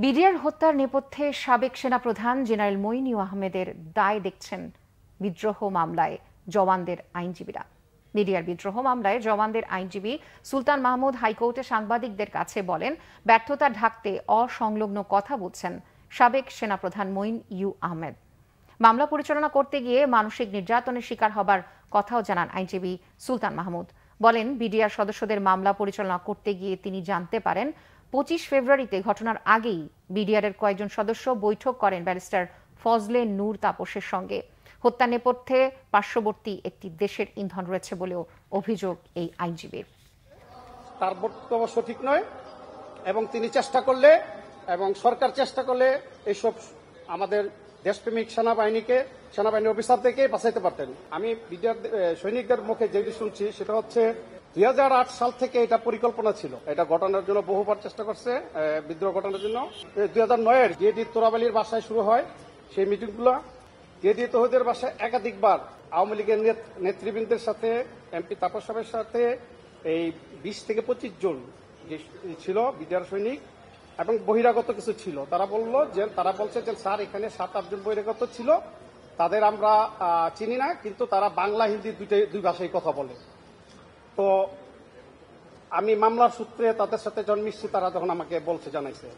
BDR হত্যার নেপথ্যে সাবেক সেনাপ্রধান জেনারেল মঈন আহমেদের দায় দেখছেন বিদ্রোহ মামলায় জওয়ানদের আইনজীবীরা। বিডিআর বিদ্রোহ মামলায় জওয়ানদের আইনজীবী সুলতান মাহমুদ হাইকোর্টে সাংবাদিকদের কাছে বলেন, ব্যর্থতা ঢাকতে অসংলগ্ন কথা বলছেন সাবেক সেনাপ্রধান মঈন আহমেদ। মামলা পরিচালনা করতে গিয়ে মানসিক নির্যাতনের শিকার হবার কথাও জানান আইনজীবী সুলতান মাহমুদ। বলেন, বিডিআর সদস্যদের মামলা পরিচালনা করতে গিয়ে তিনি জানতে পারেন 25 ফেব্রুয়ারিতে ঘটনার আগেই বিডিআরের কয়েকজন সদস্য বৈঠক করেন ব্যারিস্টার ফজলে নূর তাপসের সঙ্গে। হত্যা নেপথ্যে পার্শ্ববর্তী একটি দেশের ইন্ধন রয়েছে বলেও অভিযোগ এই আইনজীবীর। তার বক্তব্য সঠিক নয় এবং তিনি চেষ্টা করলে এবং সরকার চেষ্টা করলে এইসব আমাদের দেশপ্রেমিক সেনাবাহিনী অফিসারদেরকে বাঁচাইতে পারতেন। আমি বিডিআর সৈনিকদের মুখে যেটি শুনছি সেটা হচ্ছে 2008 সাল থেকে এটা পরিকল্পনা ছিল। এটা ঘটানোর জন্য বহুবার চেষ্টা করছে, বিদ্রোহ ঘটানোর জন্য। 2009-এর গেডি তোরাবালির বাসায় শুরু হয় সেই মিটিংগুলো। গেডি তৌহিদের বাসায় একাধিকবার আওয়ামী লীগের নেতৃবৃন্দের সাথে, এমপি তাপস সাহেবের সাথে এই 20 থেকে 25 জন যে ছিল বিডিআর সৈনিক এবং বহিরাগত কিছু ছিল। তারা বলছে যে স্যার এখানে 7-8 জন বহিরাগত ছিল, তাদের আমরা চিনি না, কিন্তু তারা বাংলা হিন্দি দুই ভাষায় কথা বলে। তো আমি মামলার সূত্রে তাদের সাথে যখন মিশছি তারা যখন আমাকে জানাইছে।